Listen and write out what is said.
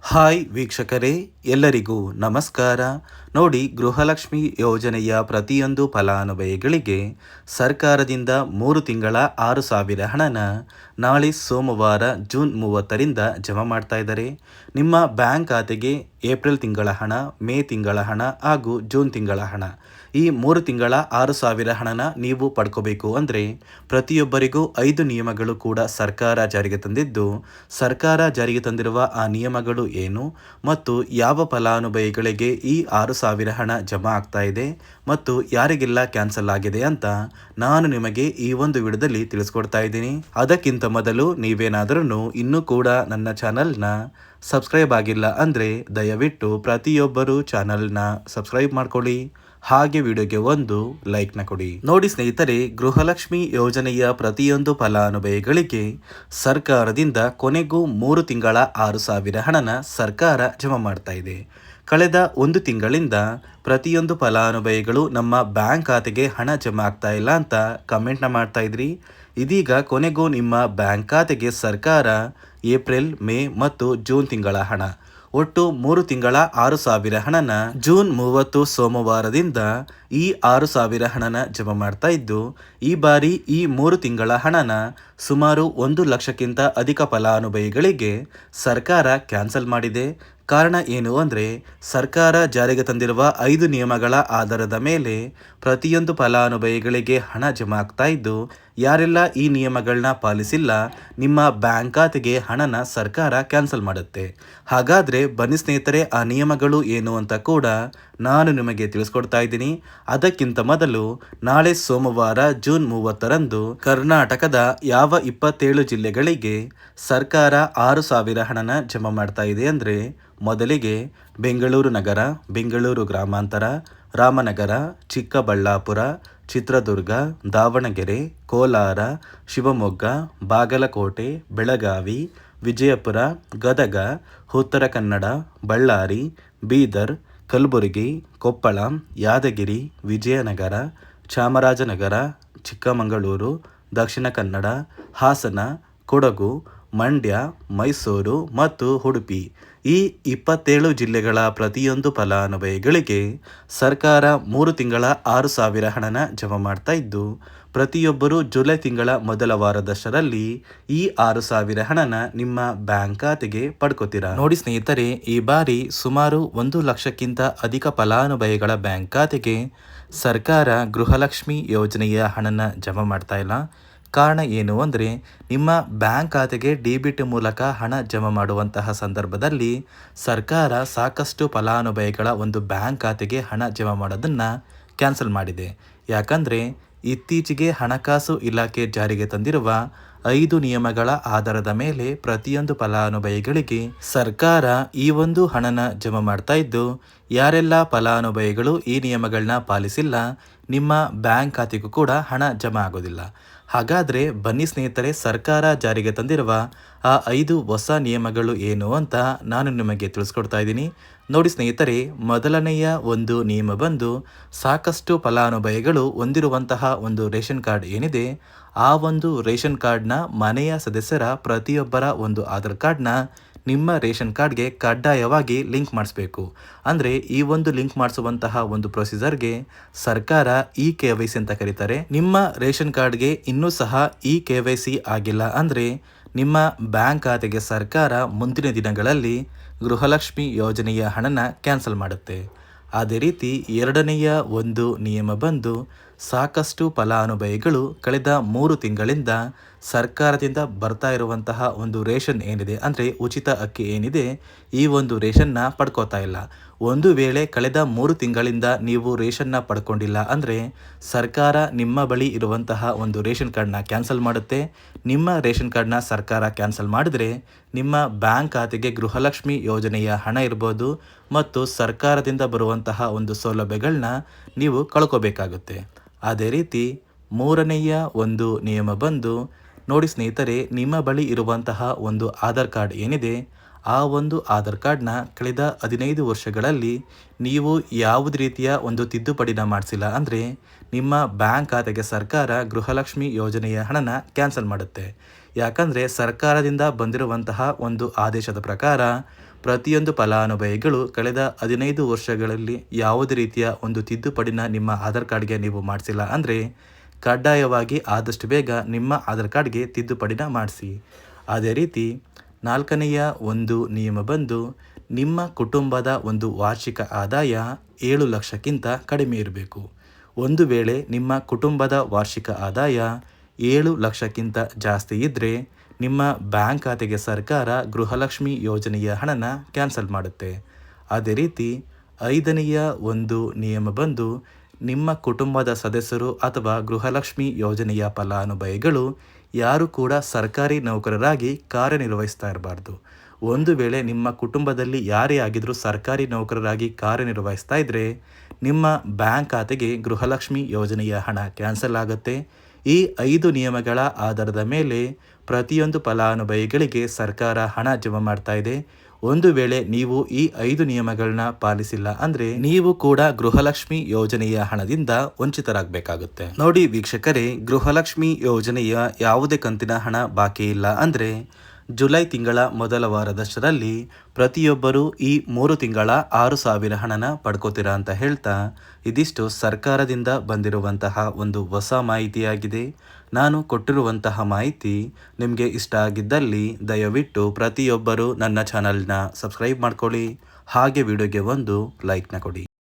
Hi ವೀಕ್ಷಕರೇ, ಎಲ್ಲರಿಗೂ ನಮಸ್ಕಾರ. ನೋಡಿ, ಗೃಹಲಕ್ಷ್ಮಿ ಯೋಜನೆಯ ಪ್ರತಿಯೊಂದು ಫಲಾನುಭವಿಗಳಿಗೆ ಸರ್ಕಾರದಿಂದ 3 ತಿಂಗಳ 6,000 ಹಣನ ನಾಳೆ ಸೋಮವಾರ ಜೂನ್ 30ರಿಂದ ಜಮಾ ಮಾಡ್ತಾ ಇದ್ದಾರೆ. ನಿಮ್ಮ ಬ್ಯಾಂಕ್ ಖಾತೆಗೆ ಏಪ್ರಿಲ್ ತಿಂಗಳ ಹಣ, ಮೇ ತಿಂಗಳ ಹಣ ಹಾಗೂ ಜೂನ್ ತಿಂಗಳ ಹಣ, ಈ 3 ತಿಂಗಳ 6,000 ಹಣನ ನೀವು ಪಡ್ಕೋಬೇಕು ಅಂದರೆ ಪ್ರತಿಯೊಬ್ಬರಿಗೂ 5 ನಿಯಮಗಳು ಕೂಡ ಸರ್ಕಾರ ಜಾರಿಗೆ ತಂದಿದ್ದು, ಸರ್ಕಾರ ಜಾರಿಗೆ ತಂದಿರುವ ಆ ನಿಯಮಗಳು ಏನು ಮತ್ತು ಯಾವ ಫಲಾನುಭವಿಗಳಿಗೆ ಈ 6,000 ಹಣ ಜಮಾ ಆಗ್ತಾ ಇದೆ ಮತ್ತು ಯಾರಿಗೆಲ್ಲ ಕ್ಯಾನ್ಸಲ್ ಆಗಿದೆ ಅಂತ ನಾನು ನಿಮಗೆ ಈ ಒಂದು ವಿಡಿಯೋದಲ್ಲಿ ತಿಳಿಸ್ಕೊಡ್ತಾ ಇದ್ದೀನಿ. ಅದಕ್ಕಿಂತ ಮೊದಲು ನೀವೇನಾದರೂ ಇನ್ನೂ ಕೂಡ ನನ್ನ ಚಾನಲ್ನ ಸಬ್ಸ್ಕ್ರೈಬ್ ಆಗಿಲ್ಲ ಅಂದರೆ ದಯವಿಟ್ಟು ಪ್ರತಿಯೊಬ್ಬರು ಚಾನಲ್ನ ಸಬ್ಸ್ಕ್ರೈಬ್ ಮಾಡ್ಕೊಳ್ಳಿ, ಹಾಗೆ ವಿಡಿಯೋಗೆ ಒಂದು ಲೈಕ್ನ ಕೊಡಿ. ನೋಡಿ ಸ್ನೇಹಿತರೆ, ಗೃಹಲಕ್ಷ್ಮಿ ಯೋಜನೆಯ ಪ್ರತಿಯೊಂದು ಫಲಾನುಭವಿಗಳಿಗೆ ಸರ್ಕಾರದಿಂದ ಕೊನೆಗೂ 3 ತಿಂಗಳ 6,000 ಹಣನ ಸರ್ಕಾರ ಜಮಾ ಮಾಡ್ತಾ ಇದೆ. ಕಳೆದ 1 ತಿಂಗಳಿಂದ ಪ್ರತಿಯೊಂದು ಫಲಾನುಭವಿಗಳು ನಮ್ಮ ಬ್ಯಾಂಕ್ ಖಾತೆಗೆ ಹಣ ಜಮಾ ಆಗ್ತಾ ಇಲ್ಲ ಅಂತ ಕಮೆಂಟ್ನ ಮಾಡ್ತಾ ಇದ್ರಿ. ಇದೀಗ ಕೊನೆಗೂ ನಿಮ್ಮ ಬ್ಯಾಂಕ್ ಖಾತೆಗೆ ಸರ್ಕಾರ ಏಪ್ರಿಲ್, ಮೇ ಮತ್ತು ಜೂನ್ ತಿಂಗಳ ಹಣ, ಒಟ್ಟು 3 ತಿಂಗಳ 6,000 ಹಣನ ಜೂನ್ 30 ಸೋಮವಾರದಿಂದ ಈ 6,000 ಹಣನ ಜಮಾ ಮಾಡ್ತಾ ಇದ್ದು, ಈ ಬಾರಿ ಈ 3 ತಿಂಗಳ ಹಣನ ಸುಮಾರು 1 ಲಕ್ಷಕ್ಕಿಂತ ಅಧಿಕ ಫಲಾನುಭವಿಗಳಿಗೆ ಸರ್ಕಾರ ಕ್ಯಾನ್ಸಲ್ ಮಾಡಿದೆ. ಕಾರಣ ಏನು ಅಂದರೆ, ಸರ್ಕಾರ ಜಾರಿಗೆ ತಂದಿರುವ 5 ನಿಯಮಗಳ ಆಧಾರದ ಮೇಲೆ ಪ್ರತಿಯೊಂದು ಫಲಾನುಭವಿಗಳಿಗೆ ಹಣ ಜಮಾ ಆಗ್ತಾ ಇದ್ದು, ಯಾರೆಲ್ಲ ಈ ನಿಯಮಗಳನ್ನ ಪಾಲಿಸಿಲ್ಲ ನಿಮ್ಮ ಬ್ಯಾಂಕ್ ಖಾತೆಗೆ ಹಣನ ಸರ್ಕಾರ ಕ್ಯಾನ್ಸಲ್ ಮಾಡುತ್ತೆ. ಹಾಗಾದರೆ ಬನ್ನಿ ಸ್ನೇಹಿತರೆ, ಆ ನಿಯಮಗಳು ಏನು ಅಂತ ಕೂಡ ನಾನು ನಿಮಗೆ ತಿಳಿಸ್ಕೊಡ್ತಾ ಇದ್ದೀನಿ. ಅದಕ್ಕಿಂತ ಮೊದಲು ನಾಳೆ ಸೋಮವಾರ ಜೂನ್ 30ರಂದು ಕರ್ನಾಟಕದ ಯಾವ 27 ಜಿಲ್ಲೆಗಳಿಗೆ ಸರ್ಕಾರ 6,000 ಹಣನ ಜಮಾ ಮಾಡ್ತಾ ಇದೆ ಅಂದರೆ, ಮೊದಲಿಗೆ ಬೆಂಗಳೂರು ನಗರ, ಬೆಂಗಳೂರು ಗ್ರಾಮಾಂತರ, ರಾಮನಗರ, ಚಿಕ್ಕಬಳ್ಳಾಪುರ, ಚಿತ್ರದುರ್ಗ, ದಾವಣಗೆರೆ, ಕೋಲಾರ, ಶಿವಮೊಗ್ಗ, ಬಾಗಲಕೋಟೆ, ಬೆಳಗಾವಿ, ವಿಜಯಪುರ, ಗದಗ, ಉತ್ತರ ಕನ್ನಡ, ಬಳ್ಳಾರಿ, ಬೀದರ್, ಕಲಬುರಗಿ, ಕೊಪ್ಪಳ, ಯಾದಗಿರಿ, ವಿಜಯನಗರ, ಚಾಮರಾಜನಗರ, ಚಿಕ್ಕಮಗಳೂರು, ದಕ್ಷಿಣ ಕನ್ನಡ, ಹಾಸನ, ಕೊಡಗು, ಮಂಡ್ಯ, ಮೈಸೂರು ಮತ್ತು ಉಡುಪಿ, ಈ 27 ಜಿಲ್ಲೆಗಳ ಪ್ರತಿಯೊಂದು ಫಲಾನುಭವಿಗಳಿಗೆ ಸರ್ಕಾರ 3 ತಿಂಗಳ 6,000 ಹಣನ ಜಮಾ ಮಾಡ್ತಾ ಇದ್ದು, ಪ್ರತಿಯೊಬ್ಬರು ಜುಲೈ ತಿಂಗಳ ಮೊದಲ ವಾರದಷ್ಟರಲ್ಲಿ ಈ 6,000 ಹಣನ ನಿಮ್ಮ ಬ್ಯಾಂಕ್ ಖಾತೆಗೆ ಪಡ್ಕೋತೀರಾ. ನೋಡಿ ಸ್ನೇಹಿತರೆ, ಈ ಬಾರಿ ಸುಮಾರು 1 ಲಕ್ಷಕ್ಕಿಂತ ಅಧಿಕ ಫಲಾನುಭವಿಗಳ ಬ್ಯಾಂಕ್ ಖಾತೆಗೆ ಸರ್ಕಾರ ಗೃಹಲಕ್ಷ್ಮಿ ಯೋಜನೆಯ ಹಣನ ಜಮಾ ಮಾಡ್ತಾ ಇಲ್ಲ. ಕಾರಣ ಏನು ಅಂದರೆ, ನಿಮ್ಮ ಬ್ಯಾಂಕ್ ಖಾತೆಗೆ ಡಿಬಿಟಿ ಮೂಲಕ ಹಣ ಜಮಾ ಮಾಡುವಂತಹ ಸಂದರ್ಭದಲ್ಲಿ ಸರ್ಕಾರ ಸಾಕಷ್ಟು ಫಲಾನುಭವಿಗಳ ಒಂದು ಬ್ಯಾಂಕ್ ಖಾತೆಗೆ ಹಣ ಜಮಾ ಮಾಡೋದನ್ನು ಕ್ಯಾನ್ಸಲ್ ಮಾಡಿದೆ. ಯಾಕಂದರೆ ಇತ್ತೀಚೆಗೆ ಹಣಕಾಸು ಇಲಾಖೆ ಜಾರಿಗೆ ತಂದಿರುವ 5 ನಿಯಮಗಳ ಆಧಾರದ ಮೇಲೆ ಪ್ರತಿಯೊಂದು ಫಲಾನುಭವಿಗಳಿಗೆ ಸರ್ಕಾರ ಈ ಒಂದು ಹಣನ ಜಮಾ ಮಾಡ್ತಾ ಇದ್ದು, ಯಾರೆಲ್ಲ ಫಲಾನುಭವಿಗಳು ಈ ನಿಯಮಗಳನ್ನ ಪಾಲಿಸಿಲ್ಲ ನಿಮ್ಮ ಬ್ಯಾಂಕ್ ಖಾತೆಗೂ ಕೂಡ ಹಣ ಜಮಾ ಆಗೋದಿಲ್ಲ. ಹಾಗಾದರೆ ಬನ್ನಿ ಸ್ನೇಹಿತರೆ, ಸರ್ಕಾರ ಜಾರಿಗೆ ತಂದಿರುವ ಆ 5 ಹೊಸ ನಿಯಮಗಳು ಏನು ಅಂತ ನಾನು ನಿಮಗೆ ತಿಳಿಸ್ಕೊಡ್ತಾ ಇದ್ದೀನಿ. ನೋಡಿ ಸ್ನೇಹಿತರೆ, ಮೊದಲನೆಯ ಒಂದು ನಿಯಮ ಬಂದು, ಸಾಕಷ್ಟು ಫಲಾನುಭವಿಗಳು ಹೊಂದಿರುವಂತಹ ಒಂದು ರೇಷನ್ ಕಾರ್ಡ್ ಏನಿದೆ, ಆ ಒಂದು ರೇಷನ್ ಕಾರ್ಡ್ನ ಮನೆಯ ಸದಸ್ಯರ ಪ್ರತಿಯೊಬ್ಬರ ಒಂದು ಆಧಾರ್ ಕಾರ್ಡ್ನ ನಿಮ್ಮ ರೇಷನ್ ಕಾರ್ಡ್ಗೆ ಕಡ್ಡಾಯವಾಗಿ ಲಿಂಕ್ ಮಾಡಿಸ್ಬೇಕು. ಅಂದರೆ ಈ ಒಂದು ಲಿಂಕ್ ಮಾಡಿಸುವಂತಹ ಒಂದು ಪ್ರೊಸೀಜರ್ಗೆ ಸರ್ಕಾರ KYC ಅಂತ ಕರೀತಾರೆ. ನಿಮ್ಮ ರೇಷನ್ ಕಾರ್ಡ್ಗೆ ಇನ್ನೂ ಸಹ KYC ಆಗಿಲ್ಲ ಅಂದರೆ ನಿಮ್ಮ ಬ್ಯಾಂಕ್ ಖಾತೆಗೆ ಸರ್ಕಾರ ಮುಂದಿನ ದಿನಗಳಲ್ಲಿ ಗೃಹಲಕ್ಷ್ಮಿ ಯೋಜನೆಯ ಹಣನ ಕ್ಯಾನ್ಸಲ್ ಮಾಡುತ್ತೆ. ಅದೇ ರೀತಿ ಎರಡನೆಯ ಒಂದು ನಿಯಮ ಬಂದು, ಸಾಕಷ್ಟು ಫಲಾನುಭವಿಗಳು ಕಳೆದ 3 ತಿಂಗಳಿಂದ ಸರ್ಕಾರದಿಂದ ಬರ್ತಾ ಇರುವಂತಹ ಒಂದು ರೇಷನ್ ಏನಿದೆ, ಅಂದರೆ ಉಚಿತ ಅಕ್ಕಿ ಏನಿದೆ, ಈ ಒಂದು ರೇಷನ್ನ ಪಡ್ಕೋತಾ ಇಲ್ಲ. ಒಂದು ವೇಳೆ ಕಳೆದ 3 ತಿಂಗಳಿಂದ ನೀವು ರೇಷನ್ನ ಪಡ್ಕೊಂಡಿಲ್ಲ ಅಂದರೆ ಸರ್ಕಾರ ನಿಮ್ಮ ಬಳಿ ಇರುವಂತಹ ಒಂದು ರೇಷನ್ ಕಾರ್ಡ್ನ ಕ್ಯಾನ್ಸಲ್ ಮಾಡುತ್ತೆ. ನಿಮ್ಮ ರೇಷನ್ ಕಾರ್ಡ್ನ ಸರ್ಕಾರ ಕ್ಯಾನ್ಸಲ್ ಮಾಡಿದರೆ ನಿಮ್ಮ ಬ್ಯಾಂಕ್ ಖಾತೆಗೆ ಗೃಹಲಕ್ಷ್ಮಿ ಯೋಜನೆಯ ಹಣ ಇರ್ಬೋದು ಮತ್ತು ಸರ್ಕಾರದಿಂದ ಬರುವಂತಹ ಒಂದು ಸೌಲಭ್ಯಗಳನ್ನ ನೀವು ಕಳ್ಕೋಬೇಕಾಗುತ್ತೆ. ಅದೇ ರೀತಿ ಮೂರನೆಯ ಒಂದು ನಿಯಮ ಬಂದು, ನೋಡಿ ಸ್ನೇಹಿತರೆ, ನಿಮ್ಮ ಬಳಿ ಇರುವಂತಹ ಒಂದು ಆಧಾರ್ ಕಾರ್ಡ್ ಏನಿದೆ, ಆ ಒಂದು ಆಧಾರ್ ಕಾರ್ಡ್ನ ಕಳೆದ 15 ವರ್ಷಗಳಲ್ಲಿ ನೀವು ಯಾವುದೇ ರೀತಿಯ ಒಂದು ತಿದ್ದುಪಡಿನ ಮಾಡಿಸಿಲ್ಲ ಅಂದರೆ ನಿಮ್ಮ ಬ್ಯಾಂಕ್ ಖಾತೆಗೆ ಸರ್ಕಾರ ಗೃಹಲಕ್ಷ್ಮಿ ಯೋಜನೆಯ ಹಣನ ಕ್ಯಾನ್ಸಲ್ ಮಾಡುತ್ತೆ. ಯಾಕಂದರೆ ಸರ್ಕಾರದಿಂದ ಬಂದಿರುವಂತಹ ಒಂದು ಆದೇಶದ ಪ್ರಕಾರ ಪ್ರತಿಯೊಂದು ಫಲಾನುಭವಿಗಳು ಕಳೆದ 15 ವರ್ಷಗಳಲ್ಲಿ ಯಾವುದೇ ರೀತಿಯ ಒಂದು ತಿದ್ದುಪಡಿನ ನಿಮ್ಮ ಆಧಾರ್ ಕಾರ್ಡ್ಗೆ ನೀವು ಮಾಡಿಸಿಲ್ಲ ಅಂದರೆ ಕಡ್ಡಾಯವಾಗಿ ಆದಷ್ಟು ಬೇಗ ನಿಮ್ಮ ಆಧಾರ್ ಕಾರ್ಡ್ಗೆ ತಿದ್ದುಪಡಿನ ಮಾಡಿಸಿ. ಅದೇ ರೀತಿ 4ನೆಯ ಒಂದು ನಿಯಮ ಬಂದು ನಿಮ್ಮ ಕುಟುಂಬದ ಒಂದು ವಾರ್ಷಿಕ ಆದಾಯ 7 ಲಕ್ಷಕ್ಕಿಂತ ಕಡಿಮೆ ಇರಬೇಕು. ಒಂದು ವೇಳೆ ನಿಮ್ಮ ಕುಟುಂಬದ ವಾರ್ಷಿಕ ಆದಾಯ 7 ಲಕ್ಷಕ್ಕಿಂತ ಜಾಸ್ತಿ ಇದ್ದರೆ ನಿಮ್ಮ ಬ್ಯಾಂಕ್ ಖಾತೆಗೆ ಸರ್ಕಾರ ಗೃಹಲಕ್ಷ್ಮಿ ಯೋಜನೆಯ ಹಣನ ಕ್ಯಾನ್ಸಲ್ ಮಾಡುತ್ತೆ. ಅದೇ ರೀತಿ 5ನೆಯ ಒಂದು ನಿಯಮ ಬಂದು ನಿಮ್ಮ ಕುಟುಂಬದ ಸದಸ್ಯರು ಅಥವಾ ಗೃಹಲಕ್ಷ್ಮಿ ಯೋಜನೆಯ ಫಲಾನುಭವಿಗಳು ಯಾರು ಕೂಡ ಸರ್ಕಾರಿ ನೌಕರರಾಗಿ ಕಾರ್ಯನಿರ್ವಹಿಸ್ತಾ ಇರಬಾರ್ದು. ಒಂದು ವೇಳೆ ನಿಮ್ಮ ಕುಟುಂಬದಲ್ಲಿ ಯಾರೇ ಆಗಿದ್ರೂ ಸರ್ಕಾರಿ ನೌಕರರಾಗಿ ಕಾರ್ಯನಿರ್ವಹಿಸ್ತಾ ಇದ್ದರೆ ನಿಮ್ಮ ಬ್ಯಾಂಕ್ ಖಾತೆಗೆ ಗೃಹಲಕ್ಷ್ಮಿ ಯೋಜನೆಯ ಹಣ ಕ್ಯಾನ್ಸಲ್ ಆಗುತ್ತೆ. ಈ 5 ನಿಯಮಗಳ ಆಧಾರದ ಮೇಲೆ ಪ್ರತಿಯೊಂದು ಫಲಾನುಭವಿಗಳಿಗೆ ಸರ್ಕಾರ ಹಣ ಜಮಾ ಮಾಡ್ತಾ ಇದೆ. ಒಂದು ವೇಳೆ ನೀವು ಈ 5 ನಿಯಮಗಳನ್ನ ಪಾಲಿಸಿಲ್ಲ ಅಂದರೆ ನೀವು ಕೂಡ ಗೃಹಲಕ್ಷ್ಮಿ ಯೋಜನೆಯ ಹಣದಿಂದ ವಂಚಿತರಾಗಬೇಕಾಗುತ್ತೆ. ನೋಡಿ ವೀಕ್ಷಕರೇ, ಗೃಹಲಕ್ಷ್ಮಿ ಯೋಜನೆಯ ಯಾವುದೇ ಕಂತಿನ ಹಣ ಬಾಕಿ ಇಲ್ಲ ಅಂದರೆ ಜುಲೈ ತಿಂಗಳ ಮೊದಲ ವಾರದಷ್ಟರಲ್ಲಿ ಪ್ರತಿಯೊಬ್ಬರೂ ಈ 3 ತಿಂಗಳ 6,000 ಹಣನ ಪಡ್ಕೋತೀರಾ ಅಂತ ಹೇಳ್ತಾ ಇದಿಷ್ಟು ಸರ್ಕಾರದಿಂದ ಬಂದಿರುವಂತಹ ಒಂದು ಹೊಸ ಮಾಹಿತಿಯಾಗಿದೆ. ನಾನು ಕೊಟ್ಟಿರುವಂತಹ ಮಾಹಿತಿ ನಿಮಗೆ ಇಷ್ಟ ಆಗಿದ್ದಲ್ಲಿ ದಯವಿಟ್ಟು ಪ್ರತಿಯೊಬ್ಬರು ನನ್ನ ಚಾನಲ್ನ ಸಬ್ಸ್ಕ್ರೈಬ್ ಮಾಡ್ಕೊಳ್ಳಿ, ಹಾಗೆ ವಿಡಿಯೋಗೆ ಒಂದು ಲೈಕ್ನ ಕೊಡಿ.